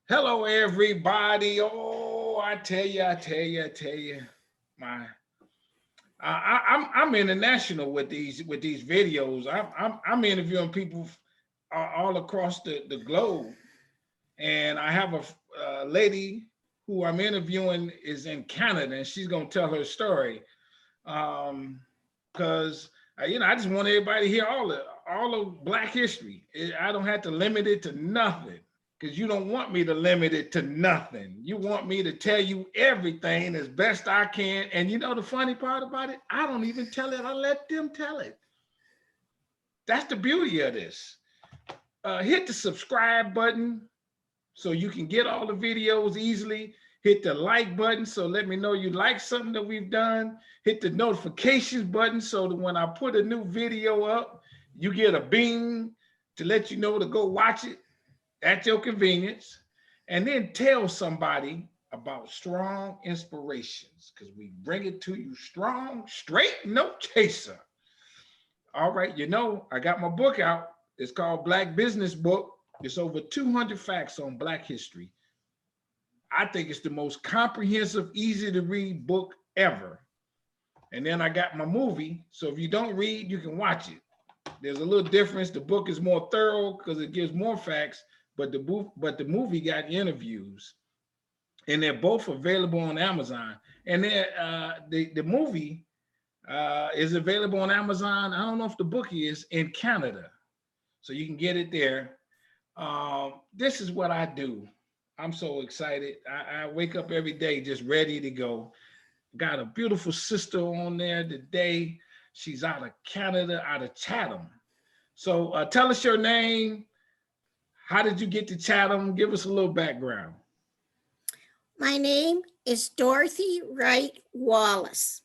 Hello, everybody. Oh, I tell you, my I'm international with these videos. I'm interviewing people all across the globe, and I have a lady who I'm interviewing is in Canada, and she's gonna tell her story. Because I just want everybody to hear all of Black history. I don't have to limit it to nothing because you don't want me to limit it to nothing. You want me to tell you everything as best I can. And you know the funny part about it? I don't even tell it. I let them tell it. That's the beauty of this. Hit the subscribe button so you can get all the videos easily. Hit the like button so let me know you like something that we've done. Hit the notifications button so that when I put a new video up, you get a bing to let you know to go watch it at your convenience. And then tell somebody about strong inspirations because we bring it to you strong, straight, no chaser. All right, I got my book out. It's called Black Business Book. It's over 200 facts on Black history. I think it's the most comprehensive, easy to read book ever. And then I got my movie. So if you don't read, you can watch it. There's a little difference. The book is more thorough because it gives more facts, but the movie got interviews. And they're both available on Amazon. And then the movie is available on Amazon. I don't know if the book is in Canada. So you can get it there. This is what I do. I'm so excited. I wake up every day just ready to go. Got a beautiful sister on there today. She's out of Canada, out of Chatham. So tell us your name. How did you get to Chatham? Give us a little background. My name is Dorothy Wright Wallace.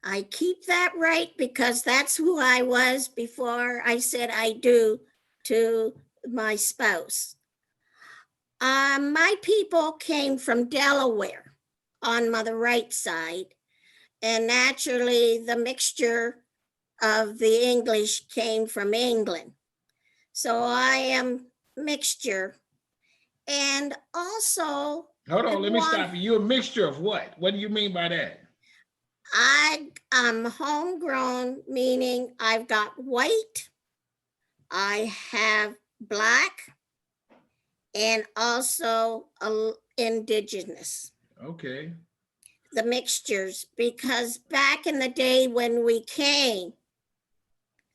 I keep that right because that's who I was before I said I do to my spouse. My people came from Delaware on the right side, and naturally the mixture of the English came from England. So I am mixture. And also, hold on, let me stop you. You're a mixture of what? What do you mean by that? I'm homegrown, meaning I've got white, I have black, and also indigenous. Okay. The mixtures, because back in the day when we came,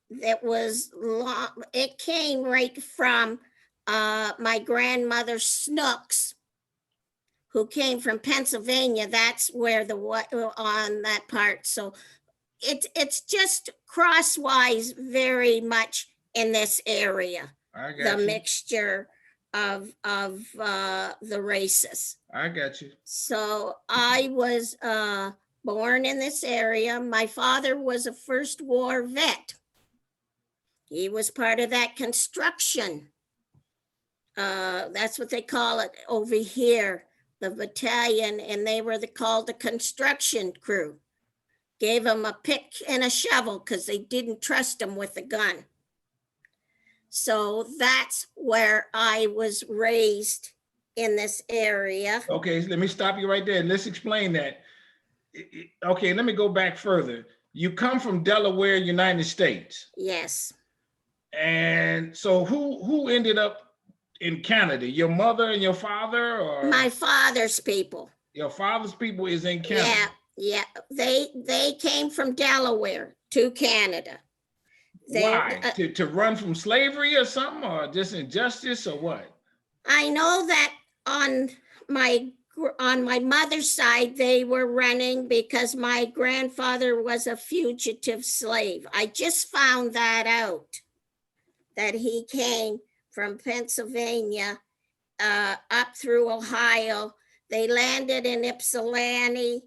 it came right from my grandmother Snooks, who came from Pennsylvania. That's where on that part. So it's just crosswise very much in this area. The mixture of the races. I got you. So I was born in this area. My father was a First War vet. He was part of that construction. That's what they call it over here, the battalion, and they were called the construction crew. Gave them a pick and a shovel because they didn't trust them with a gun. So that's where I was raised in this area. Okay, let me stop you right there. Let's explain that. Okay, let me go back further. You come from Delaware, United States. Yes. And so who ended up in Canada? Your mother and your father, or my father's people? Your father's people is in Canada. Yeah. They came from Delaware to Canada. Why? To run from slavery or something, or just injustice, or what? I know that on my mother's side, they were running because my grandfather was a fugitive slave. I just found that out, that he came from Pennsylvania up through Ohio. They landed in Ypsilanti.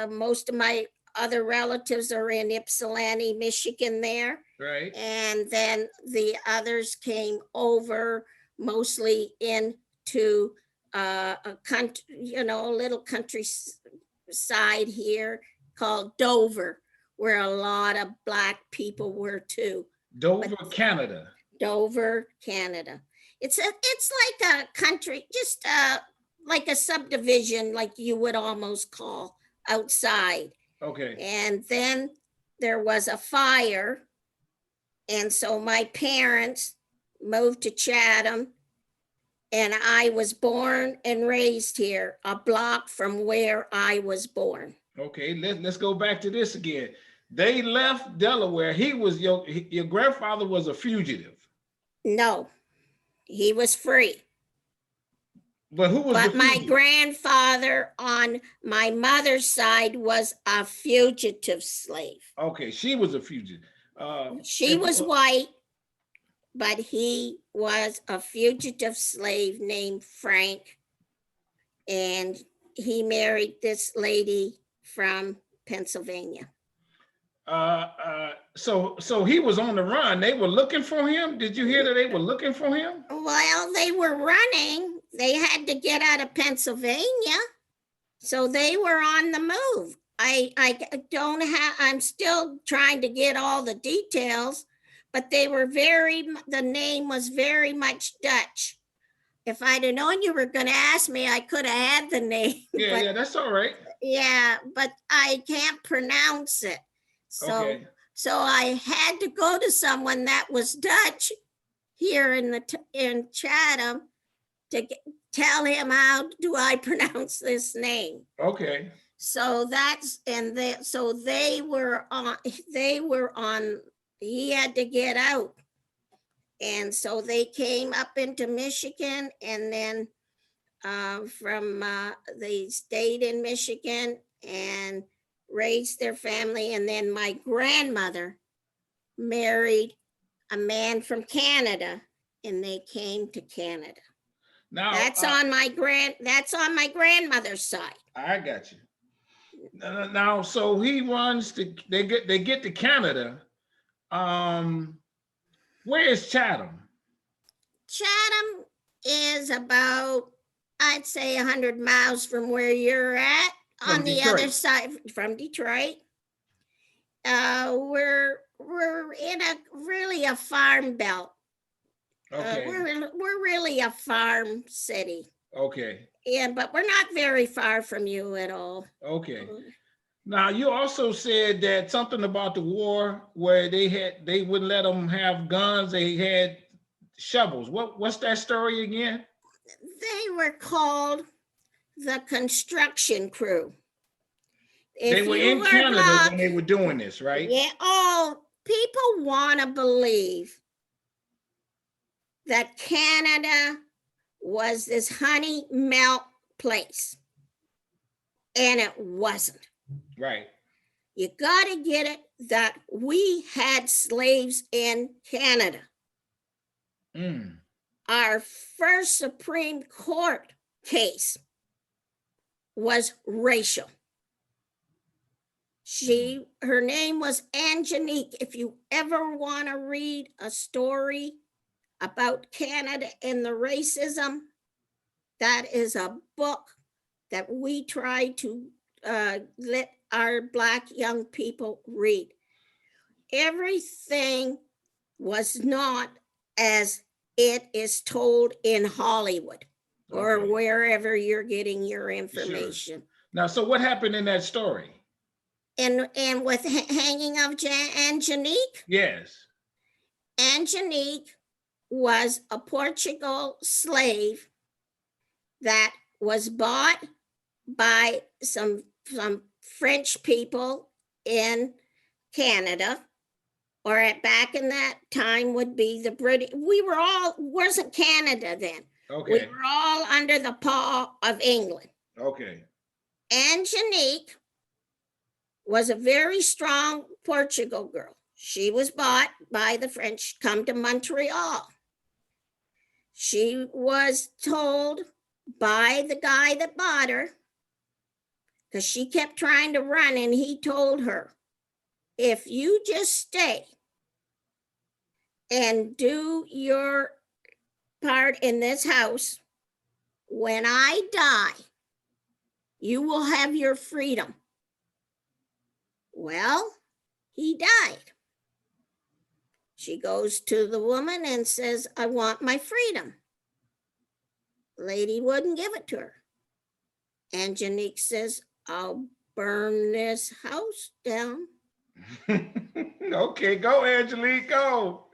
Most of my other relatives are in Ypsilanti, Michigan there. Right. And then the others came over mostly into a country, a little countryside here called Dover, where a lot of Black people were too. Dover, Canada. Dover, Canada. It's like a country, just like a subdivision, like you would almost call outside. Okay. And then there was a fire, and so my parents moved to Chatham, and I was born and raised here, a block from where I was born. Okay, let's go back to this again. They left Delaware. He was your grandfather was a fugitive. No, he was free. But who was But the my fugitive? grandfather on my mother's side was a fugitive slave. Okay, she was a fugitive. She was white, but he was a fugitive slave named Frank, and he married this lady from Pennsylvania. So he was on the run. They were looking for him. Did you hear that they were looking for him? Well, they were running. They had to get out of Pennsylvania, so they were on the move. I don't have, I'm still trying to get all the details, but the name was very much Dutch. If I'd have known you were going to ask me, I could have had the name. Yeah, but, that's all right. Yeah, but I can't pronounce it. Okay. So I had to go to someone that was Dutch here in Chatham to tell him how do I pronounce this name. Okay. So they were on. He had to get out, and so they came up into Michigan, and then they stayed in Michigan and raised their family, and then my grandmother married a man from Canada, and they came to Canada. Now that's on my grandmother's side. I got you. Now, so he runs to they get to Canada. Where is Chatham? Chatham is about, I'd say, 100 miles from where you're at. From on Detroit. The other side from Detroit. We're in a farm belt. Okay. We're really a farm city. Okay. Yeah, but we're not very far from you at all. Okay. Now you also said that something about the war where they wouldn't let them have guns. They had shovels. What's that story again? They were called the construction crew. They were in Canada when they were doing this, right? Yeah. Oh, people want to believe that Canada was this honey melt place, and it wasn't. Right. You got to get it that we had slaves in Canada. Our first Supreme Court case was racial. Her name was Angenique. If you ever want to read a story about Canada and the racism, that is a book that we try to let our Black young people read. Everything was not as it is told in Hollywood or wherever you're getting your information. Sure. Now, so what happened in that story? And with hanging of Angenique? Yes. Angenique was a Portugal slave that was bought by some French people in Canada, or back in that time would be the British. Wasn't Canada then. Okay. We were all under the paw of England. Okay. Angenique was a very strong Portugal girl. She was bought by the French, come to Montreal. She was told by the guy that bought her, because she kept trying to run, and he told her, if you just stay and do your part in this house, when I die, you will have your freedom. Well, he died. She goes to the woman and says, I want my freedom. Lady wouldn't give it to her. And Janique says, I'll burn this house down. Okay, go, Angelique, go.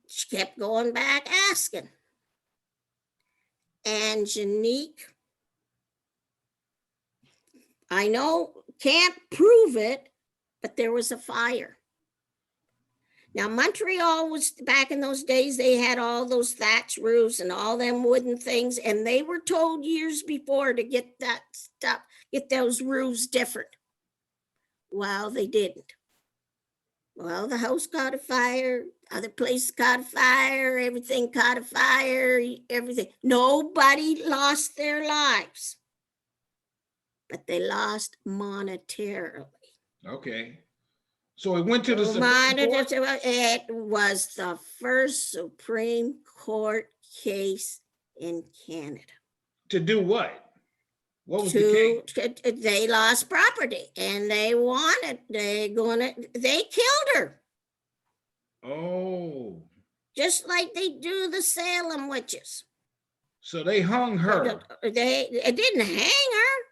She kept going back asking. And Janique, I know, can't prove it, but there was a fire. Now, Montreal was, back in those days, they had all those thatch roofs and all them wooden things, and they were told years before to get that stuff, get those roofs different. Well, they didn't. Well, the house caught a fire, other places caught a fire, everything caught a fire, everything. Nobody lost their lives, but they lost monetarily. Okay. So it went to the Supreme Court? It was the first Supreme Court case in Canada. To do what? What was the case? They lost property and they killed her. Oh. Just like they do the Salem witches. So they hung her. It didn't hang her.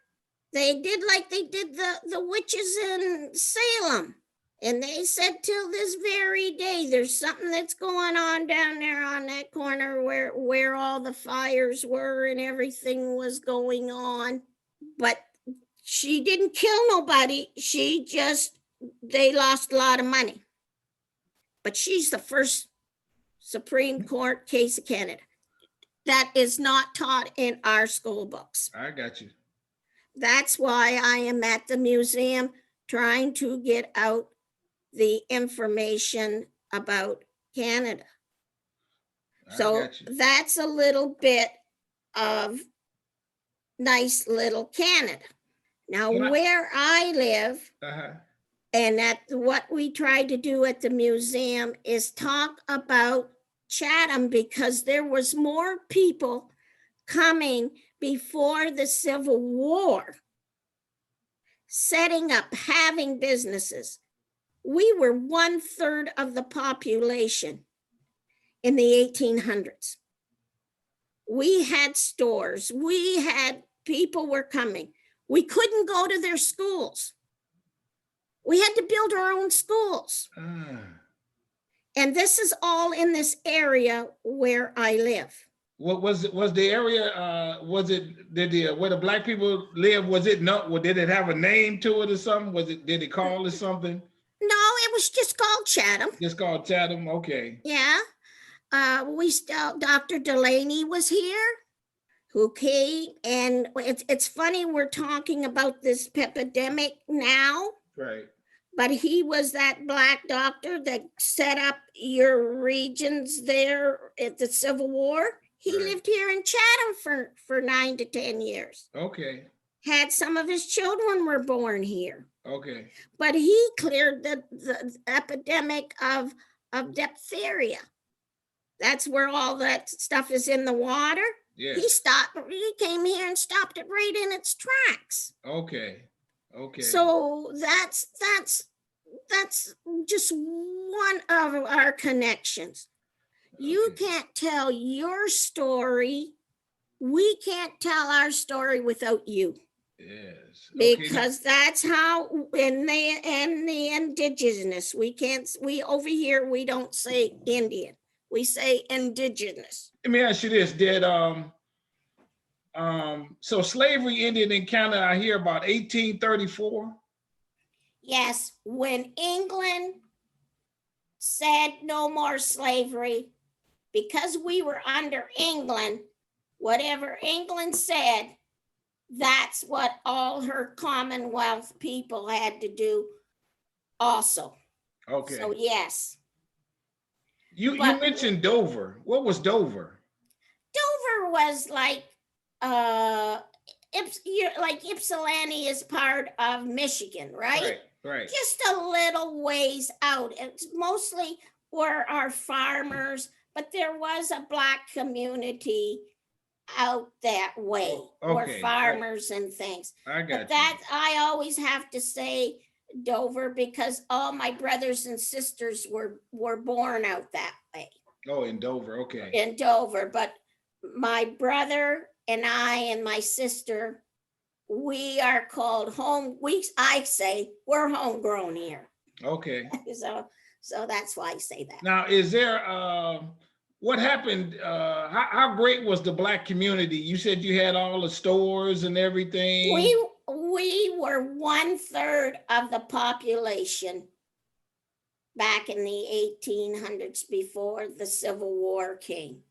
They did like they did the witches in Salem. And they said till this very day, there's something that's going on down there on that corner where all the fires were and everything was going on. But she didn't kill nobody. They lost a lot of money. But she's the first Supreme Court case of Canada. That is not taught in our school books. I got you. That's why I am at the museum trying to get out the information about Canada. So that's a little bit of nice little Canada. Now, where I live, and what we try to do at the museum is talk about Chatham, because there was more people coming before the Civil War, setting up, having businesses. We were 1/3 of the population in the 1800s. We had stores. People were coming. We couldn't go to their schools. We had to build our own schools. And this is all in this area where I live. What was the area? Where the black people live? Was it not? Did it have a name to it or something? Did it call it something? No, it was just called Chatham. Just called Chatham. Okay. Yeah. Dr. Delaney was here, who came, and it's funny we're talking about this epidemic now. Right. But he was that black doctor that set up your regions there at the Civil War. He lived here in Chatham for 9 to 10 years. Okay. Had some of his children were born here. Okay. But he cleared the epidemic of diphtheria. That's where all that stuff is in the water. Yeah. He came here and stopped it right in its tracks. Okay. Okay. So that's just one of our connections. You can't tell your story. We can't tell our story without you. Yes. Because that's how in the indigenous, we over here, we don't say Indian. We say indigenous. Let me ask you this. So slavery ended in Canada, I hear, about 1834? Yes, when England said no more slavery, because we were under England, whatever England said, that's what all her Commonwealth people had to do also. Okay. So yes. You mentioned Dover. What was Dover? Dover was like Ypsilanti is part of Michigan, right? Right. Just a little ways out. It's mostly where our farmers, but there was a black community out that way, or farmers and things. I got I always have to say Dover because all my brothers and sisters were born out that way. Oh, in Dover, okay. In Dover, but my brother and I and my sister, we are called home. I say we're homegrown here. Okay. So that's why I say that. Now, is there what happened? How great was the Black community? You said you had all the stores and everything. We were 1/3 of the population back in the 1800s before the Civil War came.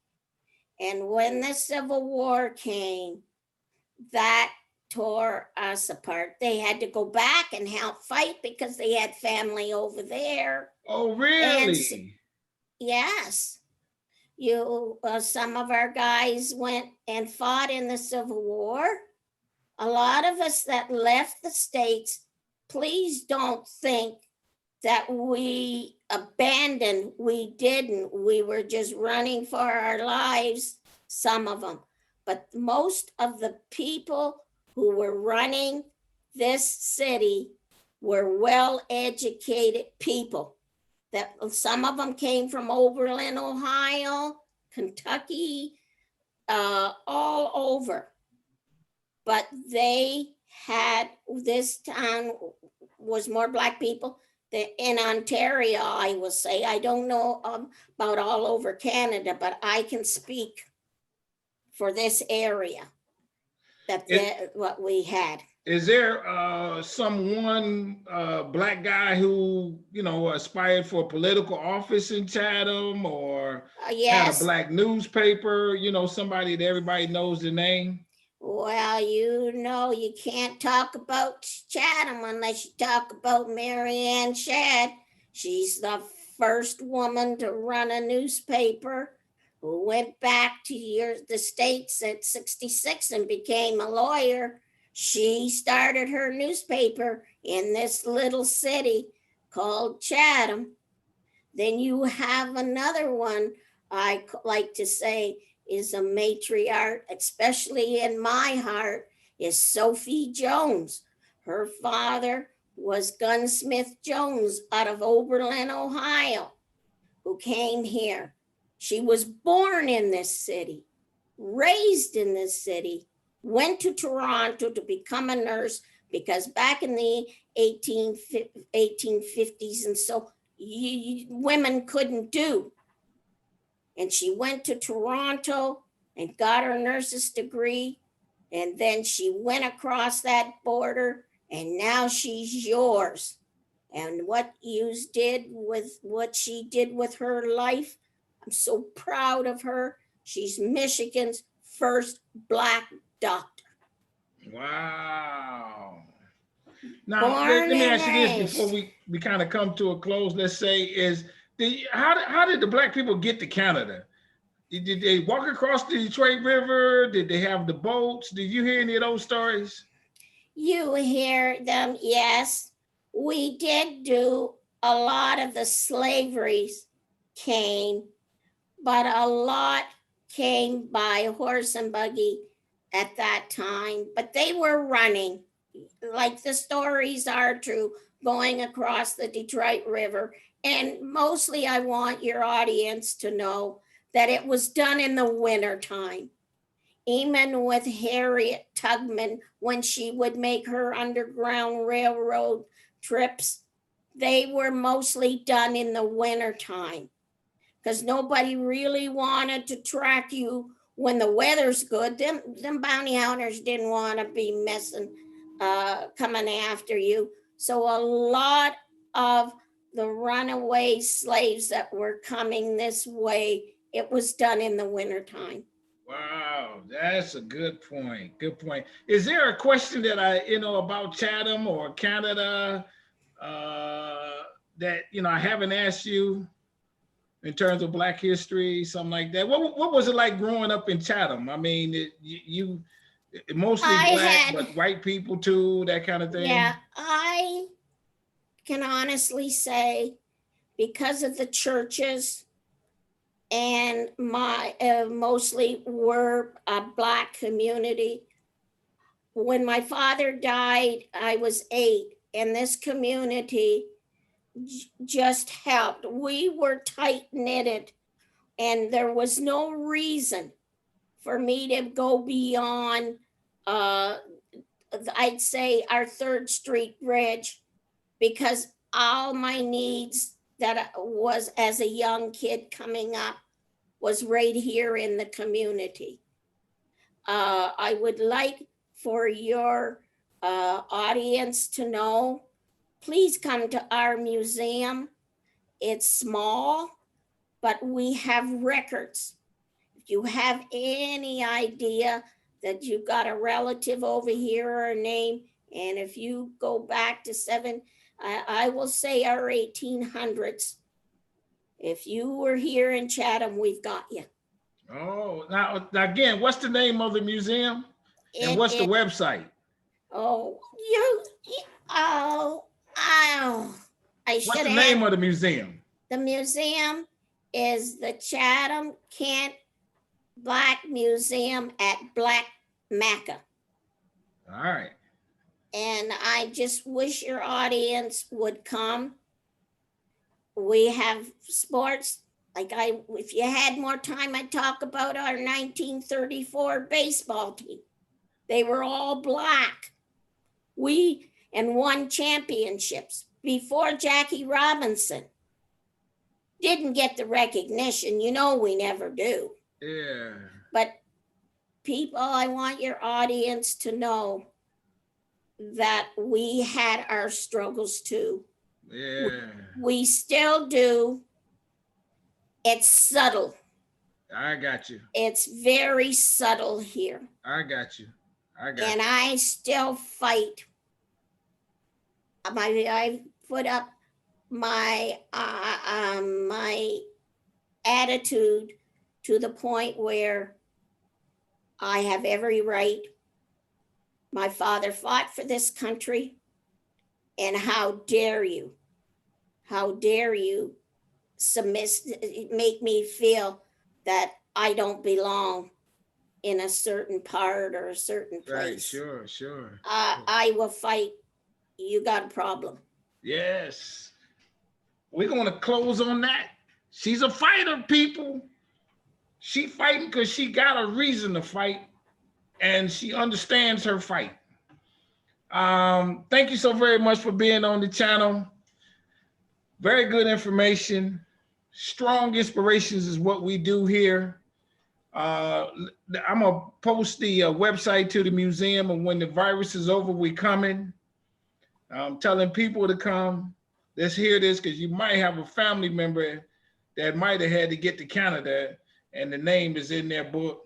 And when the Civil War came, that tore us apart. They had to go back and help fight because they had family over there. Oh, really? Yes. Some of our guys went and fought in the Civil War. A lot of us that left the States, please don't think that we abandoned. We didn't. We were just running for our lives, some of them. But most of the people who were running this city were well-educated people. That some of them came from Oberlin, Ohio, Kentucky, all over. But this town was more Black people in Ontario, I will say. I don't know about all over Canada, but I can speak for this area what we had. Is there someone Black guy who aspired for political office in Chatham, or yes, had a Black newspaper? Somebody that everybody knows the name. Well, you can't talk about Chatham unless you talk about Mary Ann Shadd. She's the first woman to run a newspaper, who went back to the States at 66 and became a lawyer. She started her newspaper in this little city called Chatham. Then you have another one I like to say is a matriarch, especially in my heart, is Sophie Jones. Her father was Gunsmith Jones out of Oberlin, Ohio, who came here. She was born in this city, raised in this city, went to Toronto to become a nurse because back in the 1850s and so women couldn't do. And she went to Toronto and got her nurse's degree. And then she went across that border and now she's yours. And what she did with her life, I'm so proud of her. She's Michigan's first Black doctor. Wow. Now, let me ask you this before we kind of come to a close. Let's say, how did the Black people get to Canada? Did they walk across the Detroit River? Did they have the boats? Did you hear any of those stories? You hear them, yes. We did do a lot of the slaveries came, but a lot came by horse and buggy at that time. But they were running, like the stories are true, going across the Detroit River. And mostly I want your audience to know that it was done in the wintertime. Even with Harriet Tubman, when she would make her Underground Railroad trips, they were mostly done in the wintertime because nobody really wanted to track you when the weather's good. Them bounty hunters didn't want to be coming after you. So a lot of the runaway slaves that were coming this way, it was done in the wintertime. Wow, that's a good point. Good point. Is there a question that about Chatham or Canada that I haven't asked you in terms of Black history, something like that? What was it like growing up in Chatham? I mean, you mostly Black, but white people too, that kind of thing. Yeah, I can honestly say because of the churches and my mostly were a Black community. When my father died, I was 8, and this community just helped. We were tight knitted, and there was no reason for me to go beyond, I'd say our 3rd Street Bridge, because all my needs that was as a young kid coming up was right here in the community. I would like for your audience to know, please come to our museum. It's small, but we have records. If you have any idea that you've got a relative over here or a name, and if you go back to I will say our 1800s, if you were here in Chatham, we've got you. Oh, now again, what's the name of the museum? And what's the website? Oh, I should have. What's the name of the museum? The museum is the Chatham Kent Black Museum at Black Mecca. All right. And I just wish your audience would come. We have sports. If you had more time, I'd talk about our 1934 baseball team. They were all black. We won championships before Jackie Robinson. Didn't get the recognition. We never do. Yeah. But people, I want your audience to know that we had our struggles too. Yeah. We still do. It's subtle. I got you. It's very subtle here. I got you. And I still fight. I put up my my attitude to the point where I have every right. My father fought for this country, and how dare you make me feel that I don't belong in a certain part or a certain place. Right, sure. I will fight. You got a problem. Yes. We're going to close on that. She's a fighter, people. She fighting because she got a reason to fight, and she understands her fight. Thank you so very much for being on the channel. Very good information. Strong inspirations is what we do here. I'm going to post the website to the museum, and when the virus is over, we coming. I'm telling people to come. Let's hear this, because you might have a family member that might have had to get to Canada, and the name is in their book.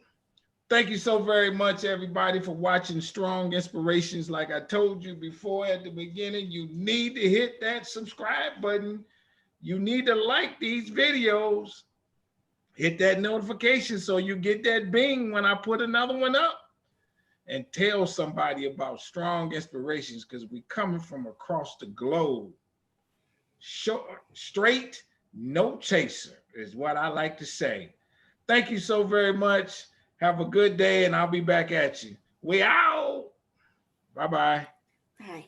Thank you so very much, everybody, for watching Strong Inspirations. Like I told you before at the beginning, you need to hit that subscribe button. You need to like these videos. Hit that notification so you get that bing when I put another one up. And tell somebody about Strong Inspirations, because we coming from across the globe. Short, straight, no chaser is what I like to say. Thank you so very much. Have a good day, and I'll be back at you. We out. Bye-bye. Bye.